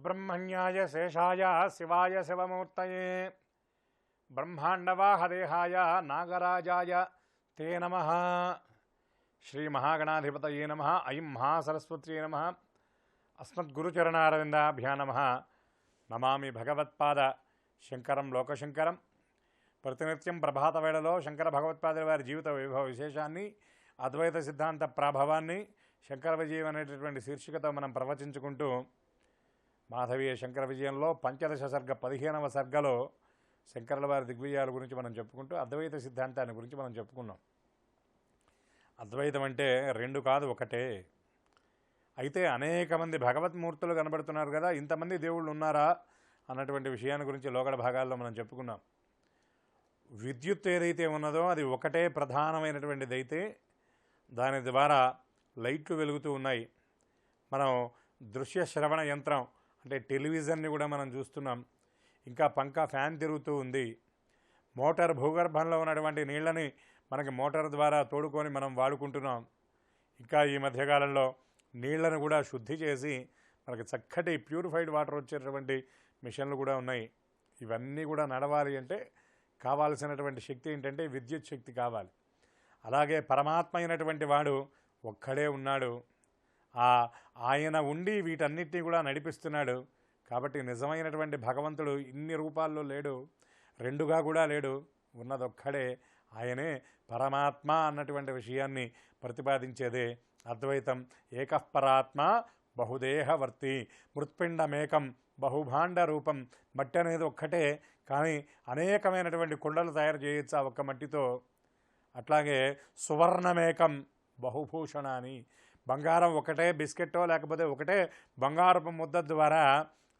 సుబ్రహ్మణ్యాయ శేషాయ శివాయ శివమూర్తయే బ్రహ్మాండవాహదేహాయ నాగరాజాయ తే నమః. శ్రీ మహాగణాధిపతయే నమః. ఐం మహాసరస్వత్యై నమః. అస్మద్గురుచరణారవిందాభ్యా నమః. నమామి భగవత్పాద శంకరం లోకశంకరం. ప్రతినిత్యం ప్రభాత వేళలో శంకర భగవత్పాదుల వారి జీవిత వైభవ విశేషాన్ని, అద్వైత సిద్ధాంత ప్రాభవాన్ని, శంకర విజయం అనేటటువంటి శీర్షికతో మనం ప్రవచించుకుంటూ మాధవీయ శంకర విజయంలో పంచదశ సర్గ 15వ సర్గలో శంకరుల వారి దిగ్విజయాల గురించి మనం చెప్పుకుంటూ అద్వైత సిద్ధాంతాన్ని గురించి మనం చెప్పుకున్నాం. అద్వైతం అంటే రెండు కాదు, ఒకటే. అయితే అనేక మంది భగవత్మూర్తులు కనబడుతున్నారు కదా, ఇంతమంది దేవుళ్ళు ఉన్నారా అన్నటువంటి విషయాన్ని గురించి లోగడ భాగాల్లో మనం చెప్పుకున్నాం. విద్యుత్ ఏదైతే ఉన్నదో అది ఒకటే ప్రధానమైనటువంటిది. అయితే దాని ద్వారా లైట్లు వెలుగుతూ ఉన్నాయి. మనం దృశ్య శ్రవణ యంత్రం అంటే టెలివిజన్ని కూడా మనం చూస్తున్నాం. ఇంకా ఫ్యాన్ తిరుగుతూ ఉంది. మోటార్ భూగర్భంలో ఉన్నటువంటి నీళ్ళని మనకి మోటార్ ద్వారా తోడుకొని మనం వాడుకుంటున్నాం. ఇంకా ఈ మధ్యకాలంలో నీళ్లను కూడా శుద్ధి చేసి మనకి చక్కటి ప్యూరిఫైడ్ వాటర్ వచ్చేటటువంటి మిషన్లు కూడా ఉన్నాయి. ఇవన్నీ కూడా నడవాలి అంటే కావాల్సినటువంటి శక్తి ఏంటంటే విద్యుత్ శక్తి కావాలి. అలాగే పరమాత్మ అయినటువంటి వాడు ఒక్కడే ఉన్నాడు. ఆయన ఉండి వీటన్నిటినీ కూడా నడిపిస్తున్నాడు. కాబట్టి నిజమైనటువంటి భగవంతుడు ఇన్ని రూపాల్లో లేడు, రెండుగా కూడా లేడు, ఉన్నదొక్కడే. ఆయనే పరమాత్మ అన్నటువంటి విషయాన్ని ప్రతిపాదించేదే అద్వైతం. ఏకఃపరాత్మ బహుదేహవర్తి మృత్పిండమేకం బహుభాండ రూపం. మట్టి అనేది ఒక్కటే, కానీ అనేకమైనటువంటి కుండలు తయారు చేయొచ్చు ఆ ఒక్క మట్టితో. అట్లాగే సువర్ణమేకం బహుభూషణాని. బంగారం ఒకటే బిస్కెట్టో లేకపోతే ఒకటే బంగారపు ముద్ద ద్వారా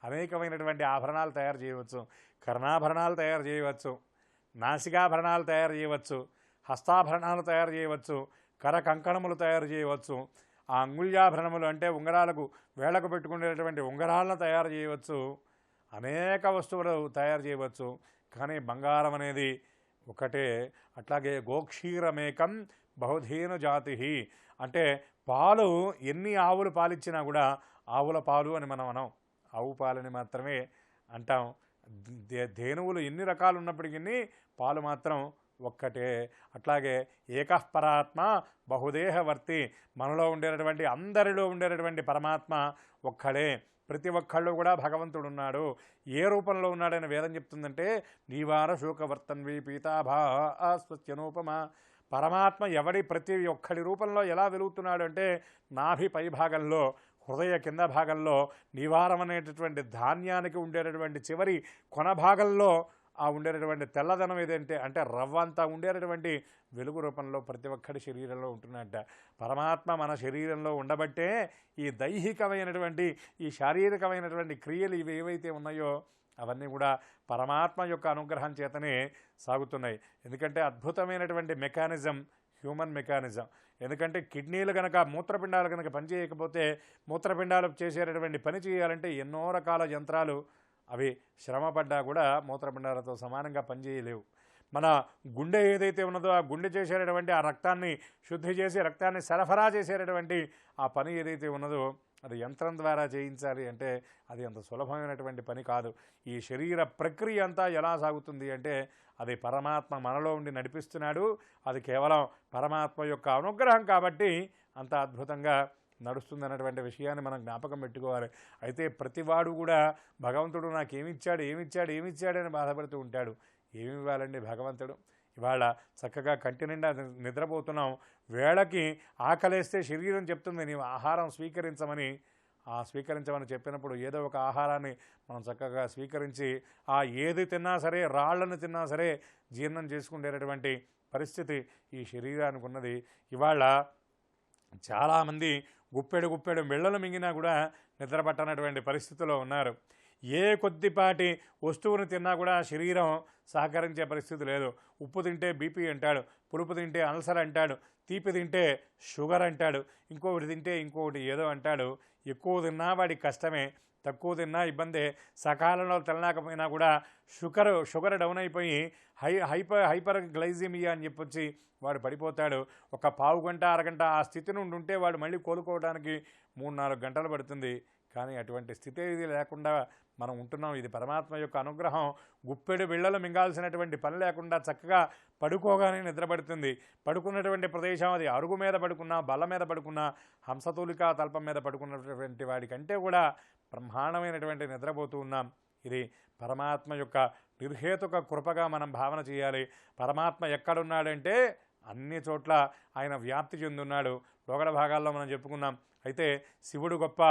అనేకమైనటువంటి ఆభరణాలు తయారు చేయవచ్చు. కర్ణాభరణాలు తయారు చేయవచ్చు, నాసికాభరణాలు తయారు చేయవచ్చు, హస్తాభరణాలు తయారు చేయవచ్చు, కర కంకణములు తయారు చేయవచ్చు. ఆ అంగుళ్యాభరణములు అంటే ఉంగరాలకు వేళకు పెట్టుకునేటువంటి ఉంగరాలను తయారు చేయవచ్చు. అనేక వస్తువులు తయారు చేయవచ్చు. కానీ బంగారం అనేది ఒకటే. అట్లాగే గోక్షీరమేకం బహుధేను జాతి. అంటే పాలు ఎన్ని ఆవులు పాలిచ్చినా కూడా ఆవుల పాలు అని మనం అనం, ఆవు పాలని మాత్రమే అంటాం. ధేనువులు ఎన్ని రకాలు ఉన్నప్పటికీ పాలు మాత్రం ఒక్కటే. అట్లాగే ఏకఃపరాత్మ బహుదేహవర్తి. మనలో ఉండేటటువంటి అందరిలో ఉండేటటువంటి పరమాత్మ ఒక్కడే. ప్రతి ఒక్కళ్ళు కూడా భగవంతుడు ఉన్నాడు. ఏ రూపంలో ఉన్నాడని వేదం చెప్తుందంటే నీవార శోకవర్తన్వి పీతాభా స్వస్యనూపమ. పరమాత్మ ప్రతి ఒక్కడి రూపంలో ఎలా వెలుగుతున్నాడు అంటే నాభి పై భాగంలో, హృదయ కింద భాగంలో, నివారం అనేటటువంటి ధాన్యానికి ఉండేటటువంటి చివరి కొన భాగంలో ఆ ఉండేటటువంటి తెల్లదనం ఏదంటే అంటే రవ్వంతా ఉండేటటువంటి వెలుగు రూపంలో ప్రతి ఒక్కడి శరీరంలో ఉంటున్నట్ట. పరమాత్మ మన శరీరంలో ఉండబట్టే ఈ దైహికమైనటువంటి ఈ శారీరకమైనటువంటి క్రియలు ఇవి ఏవైతే ఉన్నాయో అవన్నీ కూడా పరమాత్మ యొక్క అనుగ్రహం చేతనే సాగుతున్నాయి. ఎందుకంటే అద్భుతమైనటువంటి మెకానిజం హ్యూమన్ మెకానిజం. ఎందుకంటే కిడ్నీలు కనుక మూత్రపిండాలు కనుక పనిచేయకపోతే మూత్రపిండాలు చేసేటటువంటి పని చేయాలంటే ఎన్నో రకాల యంత్రాలు అవి శ్రమపడ్డా కూడా మూత్రపిండాలతో సమానంగా పనిచేయలేవు. మన గుండె ఏదైతే ఉన్నదో ఆ గుండె చేసేటటువంటి ఆ రక్తాన్ని శుద్ధి చేసి రక్తాన్ని సరఫరా చేసేటటువంటి ఆ పని ఏదైతే ఉన్నదో అది యంత్రం ద్వారా చేయించాలి అంటే అది అంత సులభమైనటువంటి పని కాదు. ఈ శరీర ప్రక్రియ అంతా ఎలా సాగుతుంది అంటే అది పరమాత్మ మనలో ఉండి నడిపిస్తున్నాడు. అది కేవలం పరమాత్మ యొక్క అనుగ్రహం కాబట్టి అంత అద్భుతంగా నడుస్తుందన్నటువంటి విషయాన్ని మనం జ్ఞాపకం పెట్టుకోవాలి. అయితే ప్రతివాడు కూడా భగవంతుడు నాకు ఏమిచ్చాడని బాధపడుతూ ఉంటాడు. ఏమి ఇవ్వాలండి భగవంతుడు? ఇవాళ చక్కగా కంటి నిండా నిద్రపోతున్నాం. వేళకి ఆకలేస్తే శరీరం చెప్తుంది నీవు ఆహారం స్వీకరించమని. స్వీకరించమని చెప్పినప్పుడు ఏదో ఒక ఆహారాన్ని మనం చక్కగా స్వీకరించి ఏది తిన్నా సరే, రాళ్లను తిన్నా సరే జీర్ణం చేసుకునేటటువంటి పరిస్థితి ఈ శరీరానికి ఉన్నది. ఇవాళ చాలామంది గుప్పెడు మెళ్ళలు మింగినా కూడా నిద్రపట్టనటువంటి పరిస్థితిలో ఉన్నారు. ఏ కొద్దిపాటి వస్తువును తిన్నా కూడా శరీరం సహకరించే పరిస్థితి లేదు. ఉప్పు తింటే బీపీ అంటాడు, పులుపు తింటే అల్సర్ అంటాడు, తీపి తింటే షుగర్ అంటాడు, ఇంకొకటి తింటే ఇంకొకటి ఏదో అంటాడు. ఎక్కువ తిన్నా వాడికి కష్టమే, తక్కువ తిన్నా ఇబ్బందే. సకాలంలో తినలేకపోయినా కూడా షుగర్ డౌన్ అయిపోయి హైపర్ గ్లైసిమియా అని చెప్పొచ్చి వాడు పడిపోతాడు. ఒక పావు గంట అరగంట ఆ స్థితి నుండి ఉంటే వాడు మళ్ళీ కోలుకోవడానికి 3-4 గంటలు పడుతుంది. కానీ అటువంటి స్థితి ఇది లేకుండా మనం ఉంటున్నాం. ఇది పరమాత్మ యొక్క అనుగ్రహం. గుప్పెడు బిళ్ళలు మింగాల్సినటువంటి పని లేకుండా చక్కగా పడుకోగానే నిద్రపడుతుంది. పడుకున్నటువంటి ప్రదేశం అది అరుగు మీద పడుకున్నా, బల్ల మీద పడుకున్నా, హంసతూలికా తల్పం మీద పడుకున్నటువంటి వాడికంటే కూడా బ్రహ్మాండమైనటువంటి నిద్రపోతూ ఉన్నాం. ఇది పరమాత్మ యొక్క నిర్హేతుక కృపగా మనం భావన చేయాలి. పరమాత్మ ఎక్కడున్నాడంటే అన్ని చోట్ల ఆయన వ్యాప్తి చెందున్నాడు. లోకల భాగాల్లో మనం చెప్పుకున్నాం. అయితే శివుడు గొప్ప,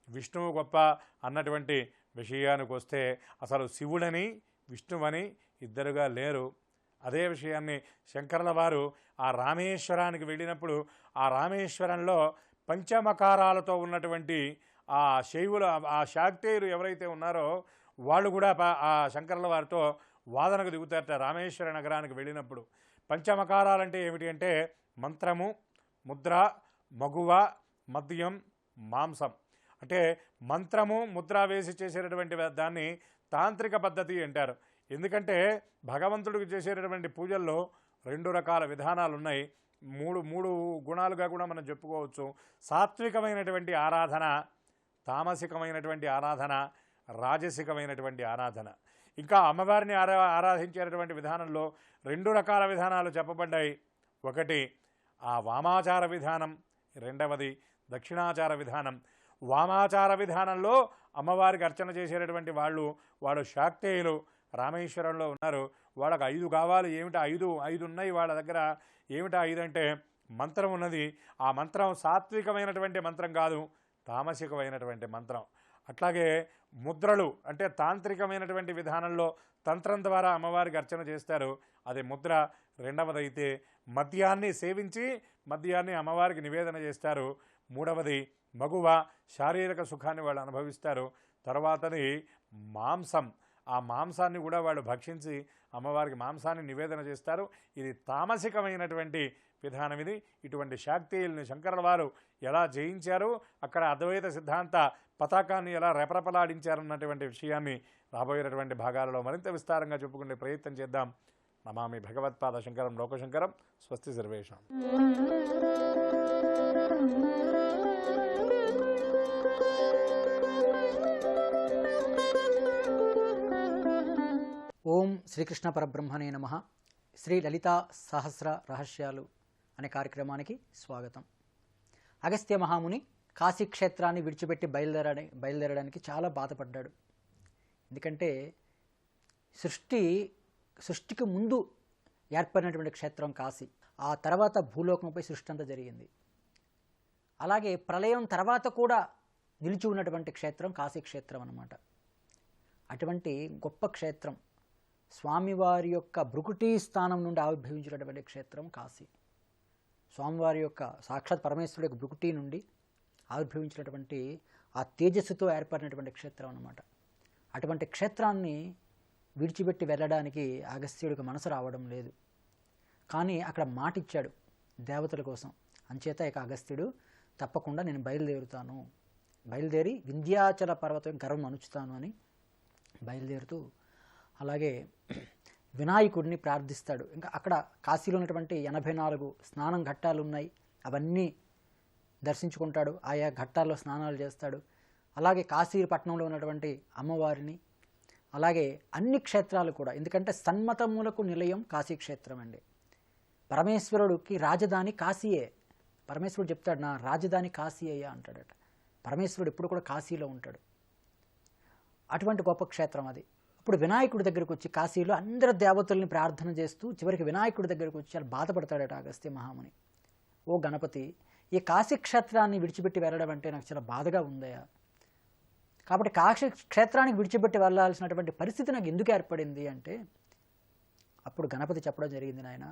విష్ణువు గొప్ప అన్నటువంటి విషయానికి వస్తే అసలు శివుడని విష్ణువని ఇద్దరుగా లేరు. అదే విషయాన్ని శంకరుల వారు ఆ రామేశ్వరానికి వెళ్ళినప్పుడు ఆ రామేశ్వరంలో పంచమకారాలతో ఉన్నటువంటి ఆ శైవులు, ఆ శాక్తేయులు ఎవరైతే ఉన్నారో వాళ్ళు కూడా ఆ శంకరుల వారితో వాదనకు దిగుతారట. రామేశ్వర నగరానికి వెళ్ళినప్పుడు పంచమకారాలంటే ఏమిటి అంటే మంత్రము, ముద్ర, మగువ, మద్యం, మాంసం. అంటే మంత్రము, ముద్ర వేసి చేసేటటువంటి దాన్ని తాంత్రిక పద్ధతి అంటారు. ఎందుకంటే భగవంతుడికి చేసేటటువంటి పూజల్లో 2 రకాల విధానాలు ఉన్నాయి. మూడు గుణాలుగా కూడా మనం చెప్పుకోవచ్చు. సాత్వికమైనటువంటి ఆరాధన, తామసికమైనటువంటి ఆరాధన, రాజసికమైనటువంటి ఆరాధన. ఇంకా అమ్మవారిని ఆరాధించేటటువంటి విధానంలో 2 రకాల విధానాలు చెప్పబడ్డాయి. ఒకటి ఆ వామాచార విధానం, రెండవది దక్షిణాచార విధానం. వామాచార విధానంలో అమ్మవారికి అర్చన చేసేటటువంటి వాళ్ళు శాక్తేయులు రామేశ్వరంలో ఉన్నారు. వాళ్ళకి 5 కావాలి. ఏమిటి 5 ఉన్నాయి వాళ్ళ దగ్గర. ఏమిటా 5 అంటే మంత్రం ఉన్నది. ఆ మంత్రం సాత్వికమైనటువంటి మంత్రం కాదు, తామసికమైనటువంటి మంత్రం. అట్లాగే ముద్రలు అంటే తాంత్రికమైనటువంటి విధానంలో తంత్రం ద్వారా అమ్మవారికి అర్చన చేస్తారు, అది ముద్ర. రెండవదైతే మద్యాన్ని సేవించి మద్యాన్ని అమ్మవారికి నివేదన చేస్తారు. మూడవది మగువ, శారీరక సుఖాన్ని వాళ్ళు అనుభవిస్తారు. తర్వాతది మాంసం, ఆ మాంసాన్ని కూడా వాళ్ళు భక్షించి అమ్మవారికి మాంసాన్ని నివేదన చేస్తారు. ఇది తామసికమైనటువంటి విధానం. ఇది ఇటువంటి శాక్తేయుల్ని శంకరుల వారు ఎలా జయించారు, అక్కడ అద్వైత సిద్ధాంత పతాకాన్ని ఎలా రెపరెపలాడించారన్నటువంటి విషయాన్ని రాబోయేటటువంటి భాగాలలో మరింత విస్తారంగా చెప్పుకునే ప్రయత్నం చేద్దాం. నమామి భగవత్పాద శంకరం లోకశంకరం. స్వస్తి సర్వేషాం. ఓం శ్రీకృష్ణ పరబ్రహ్మణే నమః. శ్రీ లలితా సహస్ర రహస్యాలు అనే కార్యక్రమానికి స్వాగతం. అగస్త్య మహాముని కాశీ క్షేత్రాన్ని విడిచిపెట్టి బయలుదేరడానికి చాలా బాధపడ్డాడు. ఎందుకంటే సృష్టికి ముందు ఏర్పడినటువంటి క్షేత్రం కాశీ. ఆ తర్వాత భూలోకంపై సృష్టి అంతా జరిగింది. అలాగే ప్రళయం తర్వాత కూడా నిలిచి ఉన్నటువంటి క్షేత్రం కాశీ క్షేత్రం అన్నమాట. అటువంటి గొప్ప క్షేత్రం, స్వామివారి యొక్క భృకుటీ స్థానం నుండి ఆవిర్భవించినటువంటి క్షేత్రం కాశీ. స్వామివారి యొక్క సాక్షాత్ పరమేశ్వరుడి యొక్క భృకుటీ నుండి ఆవిర్భవించినటువంటి ఆ తేజస్సుతో ఏర్పడినటువంటి క్షేత్రం అన్నమాట. అటువంటి క్షేత్రాన్ని విడిచిపెట్టి వెళ్ళడానికి అగస్త్యుడికి మనసు రావడం లేదు. కానీ అక్కడ మాట ఇచ్చాడు దేవతల కోసం. అంచేత ఇక అగస్త్యుడు తప్పకుండా నేను బయలుదేరి వింధ్యాచల పర్వతం గర్వం అణుచుతాను అని బయలుదేరుతూ అలాగే వినాయకుడిని ప్రార్థిస్తాడు. ఇంకా అక్కడ కాశీలో ఉన్నటువంటి 84 స్నానం ఘట్టాలు ఉన్నాయి, అవన్నీ దర్శించుకుంటాడు. ఆయా ఘట్టాల్లో స్నానాలు చేస్తాడు. అలాగే కాశీ పట్టణంలో ఉన్నటువంటి అమ్మవారిని, అలాగే అన్ని క్షేత్రాలు కూడా, ఎందుకంటే సన్మతములకు నిలయం కాశీ క్షేత్రం అండి. పరమేశ్వరుడికి రాజధాని కాశీయే. పరమేశ్వరుడు చెప్తాడు, నా రాజధాని కాశీ అయ్యా అంటాడట. పరమేశ్వరుడు ఎప్పుడు కూడా కాశీలో ఉంటాడు. అటువంటి గొప్ప క్షేత్రం అది. అప్పుడు వినాయకుడి దగ్గరకు వచ్చి కాశీలో అందరు దేవతల్ని ప్రార్థన చేస్తూ చివరికి వినాయకుడి దగ్గరకు వచ్చి చాలా బాధపడతాడట అగస్త్య మహాముని. ఓ గణపతి, ఈ కాశీ క్షేత్రాన్ని విడిచిపెట్టి వెళ్ళడం అంటే నాకు చాలా బాధగా ఉందయా. కాబట్టి కాశీ క్షేత్రానికి విడిచిపెట్టి వెళ్ళాల్సినటువంటి పరిస్థితి నాకు ఎందుకు ఏర్పడింది అంటే, అప్పుడు గణపతి చెప్పడం జరిగింది, నాయన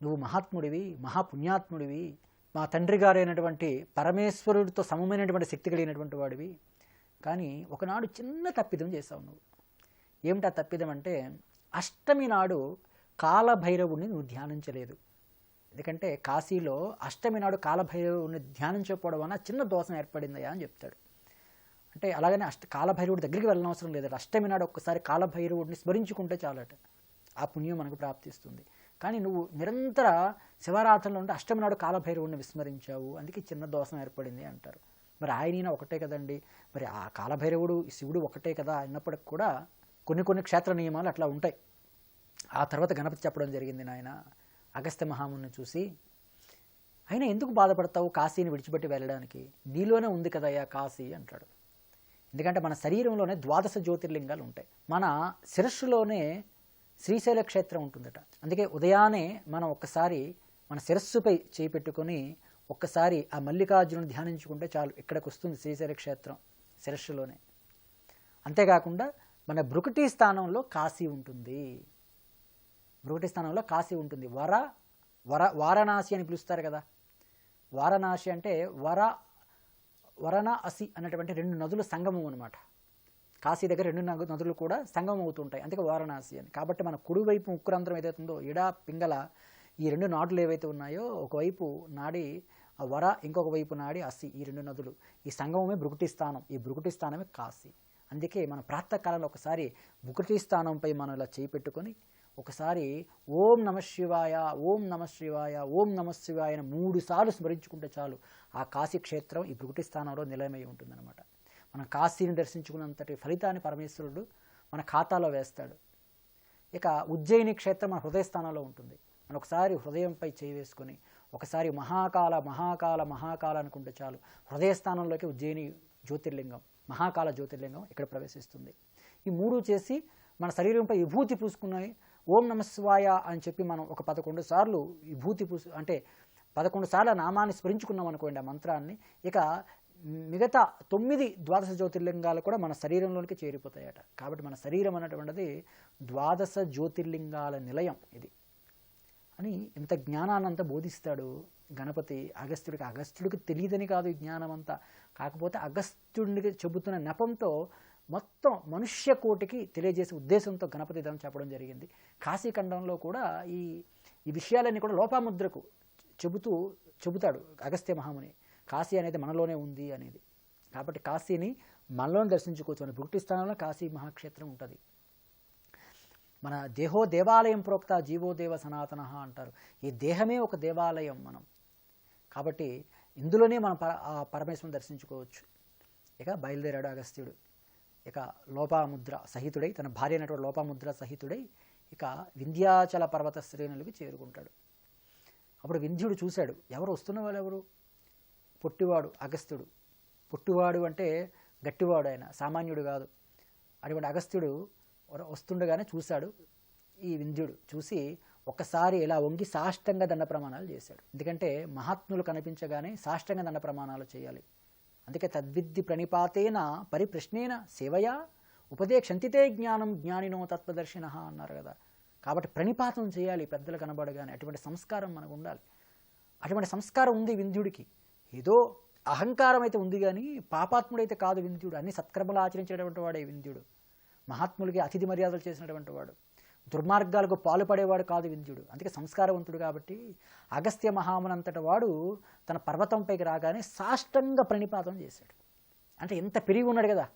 నువ్వు మహాత్ముడివి, మహాపుణ్యాత్ముడివి, మా తండ్రి గారైనటువంటి పరమేశ్వరుడితో సమమైనటువంటి శక్తి కలిగినటువంటి వాడివి. కానీ ఒకనాడు చిన్న తప్పిదం చేశావు నువ్వు. ఏమిటా తప్పిదం అంటే, అష్టమి నాడు కాలభైరవుడిని నువ్వు ధ్యానించలేదు. ఎందుకంటే కాశీలో అష్టమి నాడు కాలభైరవుడిని ధ్యానించకపోవడం వలన చిన్న దోషం ఏర్పడిందయా అని చెప్తాడు. అంటే అలాగనే కాలభైరవుడి దగ్గరికి వెళ్ళనవసరం లేదట. అష్టమి నాడు ఒక్కసారి కాలభైరవుడిని స్మరించుకుంటే చాలట, ఆ పుణ్యం మనకు ప్రాప్తిస్తుంది. కానీ నువ్వు నిరంతర శివరాత్రుల్లో ఉంటే అష్టమి నాడు కాలభైరవుడిని విస్మరించావు, అందుకే చిన్న దోషం ఏర్పడింది అంటారు. మరి ఆయన ఒకటే కదండి, మరి ఆ కాలభైరవుడు శివుడు ఒకటే కదా అన్నప్పటికి కూడా కొన్ని క్షేత్ర నియమాలు అట్లా ఉంటాయి. ఆ తర్వాత గణపతి చెప్పడం జరిగింది, నాయన అగస్త్య మహాముని చూసి, అయినా ఎందుకు బాధపడతావు కాశీని విడిచిపెట్టి వెళ్ళడానికి, నీలోనే ఉంది కదయ్యా కాశీ అంటాడు. ఎందుకంటే మన శరీరంలోనే 12 జ్యోతిర్లింగాలు ఉంటాయి. మన శిరస్సులోనే శ్రీశైల క్షేత్రం ఉంటుందట. అందుకే ఉదయాన్నే మనం ఒక్కసారి మన శిరస్సుపై చేయి పెట్టుకొని ఒక్కసారి ఆ మల్లికార్జునుని ధ్యానించుకుంటే చాలు, ఇక్కడికి వస్తుంది శ్రీశైల క్షేత్రం శిరస్సులోనే. అంతేకాకుండా మన భృకుటి స్థానంలో కాశీ ఉంటుంది. భృకుటి స్థానంలో కాశీ ఉంటుంది. వారణాసి అని పిలుస్తారు కదా. వారణాసి అంటే వరణాసి అనేటువంటి 2 నదుల సంగమం అనమాట. కాశీ దగ్గర 2 నదులు కూడా సంగమం అవుతుంటాయి, అందుకే వారణాసి అని. కాబట్టి మన కుడివైపు ముక్కురంధ్రం ఏదైతుందో ఇడా పింగళ ఈ 2 నాడులు ఏవైతే ఉన్నాయో, ఒకవైపు నాడి ఇంకొక వైపు నాడి అసి, ఈ 2 నదులు ఈ సంగమమే భృకుటి స్థానం. ఈ భృకుటి స్థానమే కాశీ. అందుకే మన ప్రాతకాలంలో ఒకసారి భృకుటి స్థానంపై మనం ఇలా చేయి పెట్టుకొని ఒకసారి ఓం నమః శివాయ, ఓం నమః శివాయ, ఓం నమః శివాయ అని 3 సార్లు స్మరించుకుంటే చాలు, ఆ కాశీ క్షేత్రం ఈ భృకుటి స్థానంలో నిలయమై ఉంటుందన్నమాట. మనం కాశీని దర్శించుకున్నంతటి ఫలితాన్ని పరమేశ్వరుడు మన ఖాతాలో వేస్తాడు. ఇక ఉజ్జయిని క్షేత్రం మన హృదయ స్థానంలో ఉంటుంది. మనం ఒకసారి హృదయంపై చేయి వేసుకొని ఒకసారి మహాకాల మహాకాల మహాకాల అనుకుంటే చాలు, హృదయ స్థానంలోకి ఉజ్జయిని జ్యోతిర్లింగం, మహాకాల జ్యోతిర్లింగం ఇక్కడ ప్రవేశిస్తుంది. ఈ 3 చేసి మన శరీరంపై విభూతి పూసుకున్నాయి, ఓం నమః శివాయ అని చెప్పి మనం ఒక 11 సార్లు విభూతి అంటే 11 సార్లు నామాన్ని స్మరించుకున్నాం అనుకోండి ఆ మంత్రాన్ని, ఇక మిగతా 9 ద్వాదశ జ్యోతిర్లింగాలు కూడా మన శరీరంలోనికి చేరిపోతాయట. కాబట్టి మన శరీరం అనేటువంటిది 12 జ్యోతిర్లింగాల నిలయం ఇది అని ఇంత జ్ఞానాన్నంతా బోధిస్తాడు గణపతి అగస్త్యుడికి. అగస్త్యుడికి తెలియదని కాదు ఈ జ్ఞానం అంతా, కాకపోతే అగస్త్యుడికి చెబుతున్న నెపంతో మొత్తం మనుష్య కోటికి తెలియజేసే ఉద్దేశంతో గణపతి ఇదని చెప్పడం జరిగింది. కాశీఖండంలో కూడా ఈ విషయాలన్నీ కూడా లోపాముద్రకు చెబుతాడు అగస్త్య మహాముని. కాశీ అనేది మనలోనే ఉంది అనేది. కాబట్టి కాశీని మనలోనే దర్శించుకోవచ్చు. మన భృకుటి స్థానంలో కాశీ మహాక్షేత్రం ఉంటుంది. మన దేహో దేవాలయం ప్రోక్త జీవో దేవ సనాతన అంటారు. ఈ దేహమే ఒక దేవాలయం మనం. కాబట్టి ఇందులోనే మనం పరమేశ్వరుని దర్శించుకోవచ్చు. ఇక బయలుదేరాడు అగస్త్యుడు. ఇక లోపాముద్ర సహితుడై, తన భార్య అయినటువంటి లోపాముద్ర సహితుడై ఇక వింధ్యాచల పర్వత శ్రేణులకి చేరుకుంటాడు. అప్పుడు వింధ్యుడు చూశాడు, ఎవరు వస్తున్న వాళ్ళు ఎవరు? పొట్టివాడు అగస్త్యుడు. పొట్టివాడు అంటే గట్టివాడు, ఆయన సామాన్యుడు కాదు. అటువంటి అగస్త్యుడు వస్తుండగానే చూశాడు. ఈ వింధ్యుడు చూసి ఒక్కసారి ఇలా వంగి సాష్టంగ దండ ప్రమాణాలు చేశాడు. ఎందుకంటే మహాత్ములు కనిపించగానే సాష్టంగ దండ ప్రమాణాలు చేయాలి. అందుకే తద్విద్ది ప్రణిపాతేన పరిప్రశ్నేన సేవయా ఉపదేక్షంతితే జ్ఞానం జ్ఞానినో తత్వదర్శిన అన్నారు కదా. కాబట్టి ప్రణిపాతం చేయాలి పెద్దలు కనబడగానే. అటువంటి సంస్కారం మనకు ఉండాలి. అటువంటి సంస్కారం ఉంది వింధ్యుడికి. ఏదో అహంకారం అయితే ఉంది కానీ పాపాత్ముడైతే కాదు వింధ్యుడు. అన్ని సత్కర్మలు ఆచరించేటువంటి వాడే వింధ్యుడు. మహాత్ములకి అతిథి మర్యాదలు చేసినటువంటి వాడు. దుర్మార్గాలకు పాలుపడేవాడు కాదు వింధ్యుడు. అందుకే సంస్కారవంతుడు. కాబట్టి అగస్త్య మహామునంతటి వాడు తన పర్వతంపైకి రాగానే సాష్టంగ ప్రణిపాతం చేశాడు. అంటే ఎంత పెరిగి ఉన్నాడు కదా,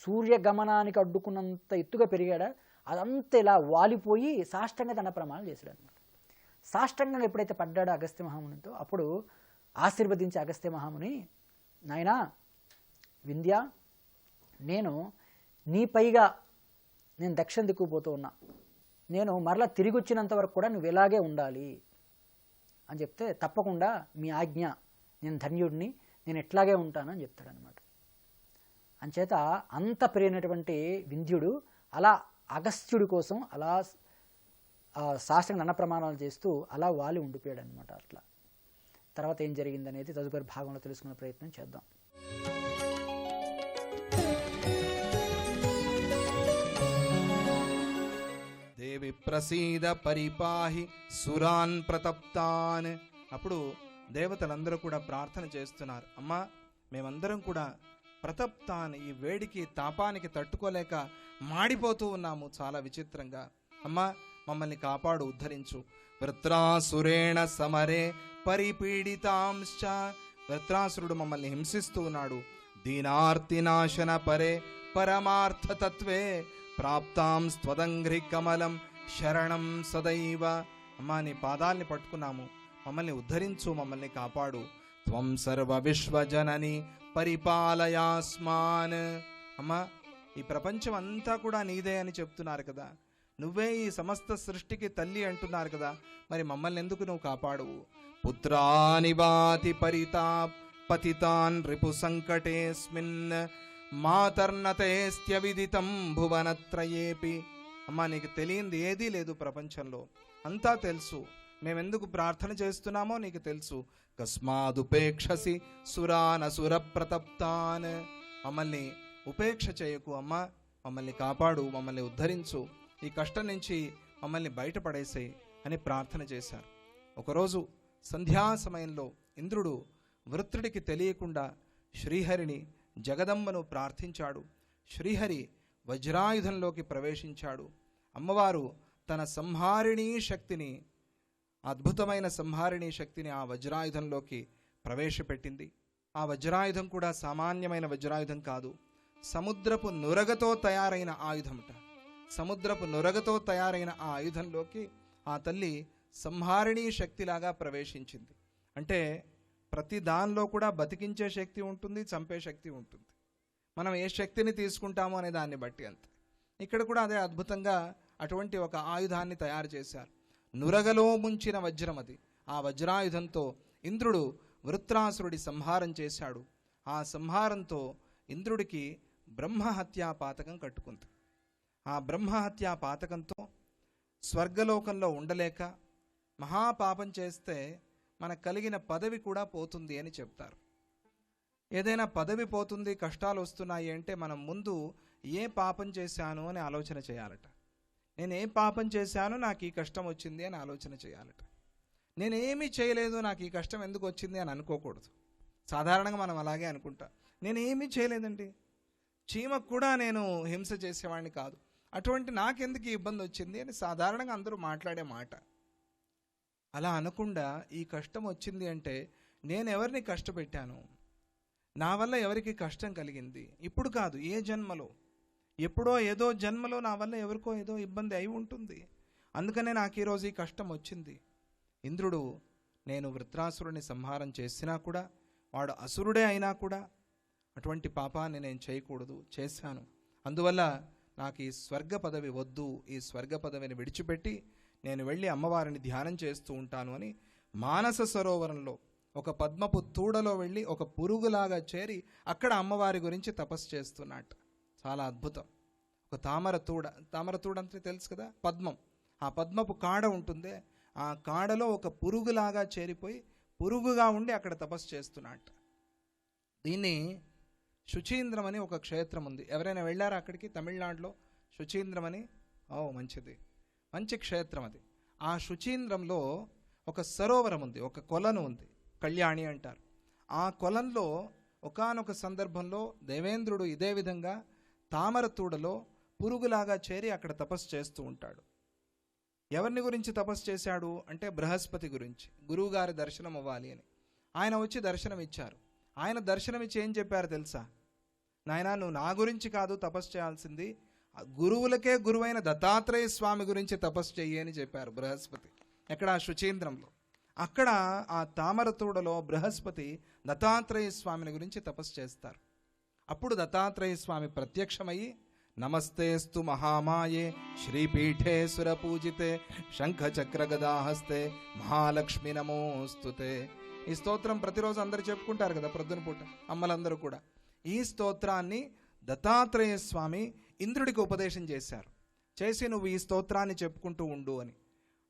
సూర్యగమనానికి అడ్డుకున్నంత ఎత్తుగా పెరిగాడా, అదంతా ఇలా వాలిపోయి సాష్టంగ దండ ప్రమాణాలు చేశాడు అనమాట. సాష్టంగంగా ఎప్పుడైతే పడ్డాడో అగస్త్య మహామునితో, అప్పుడు ఆశీర్వదించే అగస్త్య మహాముని, నాయనా వింధ్య, నేను నీపైగా నేను దక్షిణ దిక్కుపోతూ ఉన్నా, నేను మరలా తిరిగి వచ్చినంత వరకు కూడా నువ్వు ఇలాగే ఉండాలి అని చెప్తే, తప్పకుండా మీ ఆజ్ఞ, నేను ధన్యుడిని, నేను ఎట్లాగే ఉంటానని చెప్తాడనమాట. అంచేత అంత ప్రియమైనటువంటి వింధ్యుడు అలా అగస్త్యుడి కోసం అలా శాస్త్రంగా దండ ప్రమాణాలు చేస్తూ అలా వాలి ఉండిపోయాడు అనమాట. అట్లా తర్వాత ఏం జరిగిందనేది తదుపరి భాగంలో తెలుసుకునే ప్రయత్నం చేద్దాం. దేవి ప్రసీద పరిపాహి సురాన్ ప్రతప్తాన్. అప్పుడు దేవతలందరూ కూడా ప్రార్థన చేస్తున్నారు, అమ్మా మేమందరం కూడా ప్రతప్తాన్, ఈ వేడికి తాపానికి తట్టుకోలేక మాడిపోతూ ఉన్నాము చాలా విచిత్రంగా. అమ్మా మమ్మల్ని కాపాడు, ఉద్ధరించు. వృత్రాసురేణ సమరే పరిపీడితాంశ్చ. వృత్రాసురుడు మమ్మల్ని హింసిస్తూ ఉన్నాడు. దీనార్తినాశన పరే పరమార్థతత్వే ప్రాప్తాం స్వదంఘ్రి కమలం శరణం సదైవ. అమ్మా నీ పాదాల్ని పట్టుకున్నాము, మమ్మల్ని ఉద్ధరించు, మమ్మల్ని కాపాడు. త్వం సర్వ విశ్వజనని పరిపాలయాస్మాన్. అమ్మా, ఈ ప్రపంచం అంతా కూడా నీదే అని చెప్తున్నారు కదా, నువ్వే ఈ సమస్త సృష్టికి తల్లి అంటున్నారు కదా, మరి మమ్మల్ని ఎందుకు నువ్వు కాపాడువు? పుత్రాని వాతి పతితాన్ రిపు సంకటేస్మిన్ మాతర్నతేస్త్య విదితం భువనత్రయేపి. అమ్మా, నీకు తెలియంది ఏదీ లేదు ప్రపంచంలో, అంతా తెలుసు. మేమెందుకు ప్రార్థన చేస్తున్నామో నీకు తెలుసు. కస్మాదుపేక్షసి సురానసుర ప్రతప్తాన్. మమ్మల్ని ఉపేక్ష చేయకు అమ్మా, మమ్మల్ని కాపాడు, మమ్మల్ని ఉద్ధరించు, ఈ కష్టం నుంచి మమ్మల్ని బయటపడేసేయి అని ప్రార్థన చేశారు. ఒకరోజు సంధ్యా సమయంలో ఇంద్రుడు వృత్రుడికి తెలియకుండా శ్రీహరిని, జగదంబను ప్రార్థించాడు. శ్రీహరి వజ్రాయుధంలోకి ప్రవేశించాడు. అమ్మవారు తన సంహారిణీ శక్తిని, అద్భుతమైన సంహారిణీ శక్తిని ఆ వజ్రాయుధంలోకి ప్రవేశపెట్టింది. ఆ వజ్రాయుధం కూడా సామాన్యమైన వజ్రాయుధం కాదు, సముద్రపు నురగతో తయారైన ఆయుధమట. సముద్రపు నురగతో తయారైన ఆ ఆయుధంలోకి ఆ తల్లి సంహారిణీ శక్తిలాగా ప్రవేశించింది. అంటే ప్రతి దానిలో కూడా బతికించే శక్తి ఉంటుంది, చంపే శక్తి ఉంటుంది. మనం ఏ శక్తిని తీసుకుంటామో అనే దాన్ని బట్టి అంతే. ఇక్కడ కూడా అదే అద్భుతంగా అటువంటి ఒక ఆయుధాన్ని తయారు చేశారు. నురగలో ముంచిన వజ్రం అది. ఆ వజ్రాయుధంతో ఇంద్రుడు వృత్రాసురుడి సంహారం చేశాడు. ఆ సంహారంతో ఇంద్రుడికి బ్రహ్మహత్యా పాతకం కట్టుకుంది. ఆ బ్రహ్మహత్యా పాతకంతో స్వర్గలోకంలో ఉండలేక మహాపాపం చేస్తే మనకు కలిగిన పదవి కూడా పోతుంది అని చెప్తారు. ఏదైనా పదవి పోతుంది, కష్టాలు వస్తున్నాయి అంటే మనం ముందు ఏ పాపం చేశాను అని ఆలోచన చేయాలట. నేను ఏ పాపం చేశాను, నాకు ఈ కష్టం వచ్చింది అని ఆలోచన చేయాలట. నేనేమీ చేయలేదు, నాకు ఈ కష్టం ఎందుకు వచ్చింది అని అనుకోకూడదు. సాధారణంగా మనం అలాగే అనుకుంటాం, నేనేమీ చేయలేదండి, చీమకు కూడా నేను హింస చేసేవాడిని కాదు, అటువంటి నాకెందుకు ఈ ఇబ్బంది వచ్చింది అని సాధారణంగా అందరూ మాట్లాడే మాట. అలా అనకుండా ఈ కష్టం వచ్చింది అంటే నేను ఎవరిని కష్టపెట్టాను, నా వల్ల ఎవరికి కష్టం కలిగింది, ఇప్పుడు కాదు, ఏ జన్మలో, ఎప్పుడో ఏదో జన్మలో నా వల్ల ఎవరికో ఏదో ఇబ్బంది అయి ఉంటుంది, అందుకనే నాకు ఈరోజు ఈ కష్టం వచ్చింది. ఇంద్రుడు నేను వృత్రాసురుని సంహారం చేసినా కూడా, వాడు అసురుడే అయినా కూడా అటువంటి పాపాన్ని నేను చేయకూడదు, చేశాను, అందువల్ల నాకు ఈ స్వర్గ పదవి వద్దు, ఈ స్వర్గ పదవిని విడిచిపెట్టి నేను వెళ్ళి అమ్మవారిని ధ్యానం చేస్తూ ఉంటాను అని మానస సరోవరంలో ఒక పద్మపు తూడలో వెళ్ళి ఒక పురుగులాగా చేరి అక్కడ అమ్మవారి గురించి తపస్సు చేస్తున్నట్టు. చాలా అద్భుతం. ఒక తామర తూడ అంటే తెలుసు కదా, పద్మం. ఆ పద్మపు కాడ ఉంటుందే, ఆ కాడలో ఒక పురుగులాగా చేరిపోయి పురుగుగా ఉండి అక్కడ తపస్సు చేస్తున్నట్టు. దీన్ని శుచీంద్రం అని ఒక క్షేత్రం ఉంది. ఎవరైనా వెళ్ళారా అక్కడికి? తమిళనాడులో శుచీంద్రం అని, మంచిది, మంచి క్షేత్రం అది. ఆ శుచీంద్రంలో ఒక సరోవరం ఉంది, ఒక కొలను ఉంది, కళ్యాణి అంటారు. ఆ కొలంలో ఒకానొక సందర్భంలో దేవేంద్రుడు ఇదే విధంగా తామర తూడలో పురుగులాగా చేరి అక్కడ తపస్సు చేస్తూ ఉంటాడు. ఎవరిని గురించి తపస్సు చేశాడు అంటే బృహస్పతి గురించి, గురువుగారి దర్శనం అవ్వాలి అని. ఆయన వచ్చి దర్శనం ఇచ్చారు. ఆయన దర్శనం ఇచ్చి ఏం చెప్పారు తెలుసా? నాయనా, నువ్వు నా గురించి కాదు తపస్సు చేయాల్సింది, గురువులకే గురువైన దత్తాత్రేయ స్వామి గురించి తపస్సు చెయ్యి అని చెప్పారు బృహస్పతి. ఎక్కడ? శుచీంద్రంలో. అక్కడ ఆ తామరతూడలో బృహస్పతి దత్తాత్రేయ స్వామిని గురించి తపస్సు చేస్తారు. అప్పుడు దత్తాత్రేయ స్వామి ప్రత్యక్షమయ్యి, నమస్తేస్తు మహామాయే శ్రీపీఠే సురపూజితే శంఖచక్ర గదాహస్తే మహాలక్ష్మి నమోస్తుతే. ఈ స్తోత్రం ప్రతిరోజు అందరూ చెప్పుకుంటారు కదా ప్రొద్దున పూట, అమ్మలందరూ కూడా. ఈ స్తోత్రాన్ని దత్తాత్రేయ స్వామి ఇంద్రుడికి ఉపదేశం చేశారు. చేసి నువ్వు ఈ స్తోత్రాన్ని చెప్పుకుంటూ ఉండు అని.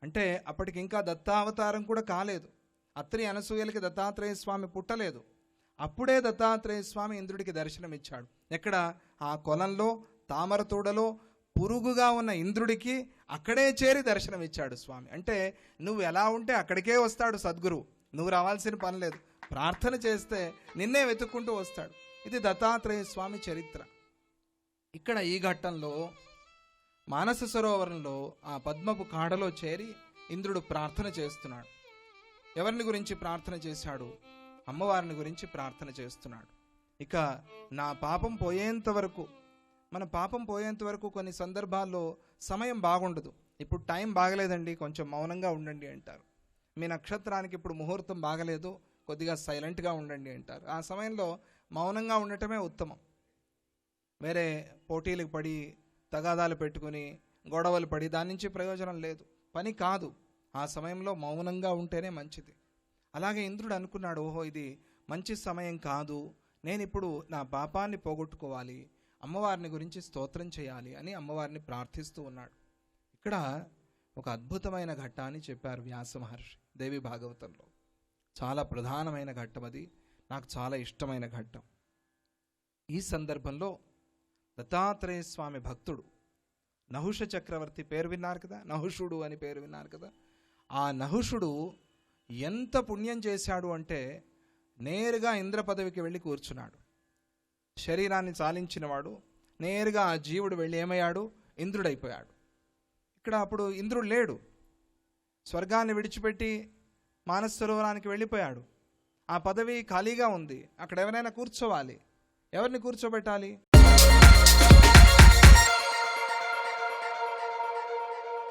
అంటే అప్పటికి ఇంకా దత్తావతారం కూడా కాలేదు, అత్రి అనసూయలకి దత్తాత్రేయ స్వామి పుట్టలేదు. అప్పుడే దత్తాత్రేయ స్వామి ఇంద్రుడికి దర్శనం ఇచ్చాడు. ఎక్కడ? ఆ కొలంలో తామరతూడలో పురుగుగా ఉన్న ఇంద్రుడికి అక్కడే చేరి దర్శనం ఇచ్చాడు స్వామి. అంటే నువ్వు ఎలా ఉంటే అక్కడికే వస్తాడు సద్గురు, నువ్వు రావాల్సిన పని లేదు, ప్రార్థన చేస్తే నిన్నే వెతుక్కుంటూ వస్తాడు. ఇది దత్తాత్రేయ స్వామి చరిత్ర. ఇక్కడ ఈ ఘట్టంలో మానస సరోవరంలో ఆ పద్మపు కాడలో చేరి ఇంద్రుడు ప్రార్థన చేస్తున్నాడు. ఎవరిని గురించి ప్రార్థన చేశాడు? అమ్మవారిని గురించి ప్రార్థన చేస్తున్నాడు. ఇక నా పాపం పోయేంత వరకు, మన పాపం పోయేంత వరకు కొన్ని సందర్భాల్లో సమయం బాగుండదు. ఇప్పుడు టైం బాగలేదండి, కొంచెం మౌనంగా ఉండండి అంటారు. మీ నక్షత్రానికి ఇప్పుడు ముహూర్తం బాగలేదు, కొద్దిగా సైలెంట్గా ఉండండి అంటారు. ఆ సమయంలో మౌనంగా ఉండటమే ఉత్తమం. వేరే పోటీలకు పడి తగాదాలు పెట్టుకుని గొడవలు పడి దాని నుంచి ప్రయోజనం లేదు, పని కాదు. ఆ సమయంలో మౌనంగా ఉంటేనే మంచిది. అలాగే ఇంద్రుడు అనుకున్నాడు, ఓహో ఇది మంచి సమయం కాదు, నేను ఇప్పుడు నా పాపాన్ని పోగొట్టుకోవాలి, అమ్మవారిని గురించి స్తోత్రం చేయాలి అని అమ్మవారిని ప్రార్థిస్తూ ఉన్నాడు. ఇక్కడ ఒక అద్భుతమైన ఘట్టాన్ని చెప్పారు వ్యాస మహర్షి దేవి భాగవతంలో. చాలా ప్రధానమైన ఘట్టం అది, నాకు చాలా ఇష్టమైన ఘట్టం. ఈ సందర్భంలో దత్తాత్రేయ స్వామి భక్తుడు నహుష చక్రవర్తి పేరు విన్నారు కదా, నహుషుడు అని పేరు విన్నారు కదా. ఆ నహుషుడు ఎంత పుణ్యం చేశాడు అంటే నేరుగా ఇంద్ర పదవికి వెళ్ళి కూర్చున్నాడు. శరీరాన్ని చాలించినవాడు నేరుగా ఆ జీవుడు వెళ్ళి ఏమయ్యాడు, ఇంద్రుడైపోయాడు. ఇక్కడ అప్పుడు ఇంద్రుడు లేడు, స్వర్గాన్ని విడిచిపెట్టి మానస సరోవరానికి వెళ్ళిపోయాడు. ఆ పదవి ఖాళీగా ఉంది, అక్కడ ఎవరైనా కూర్చోవాలి. ఎవరిని కూర్చోబెట్టాలి?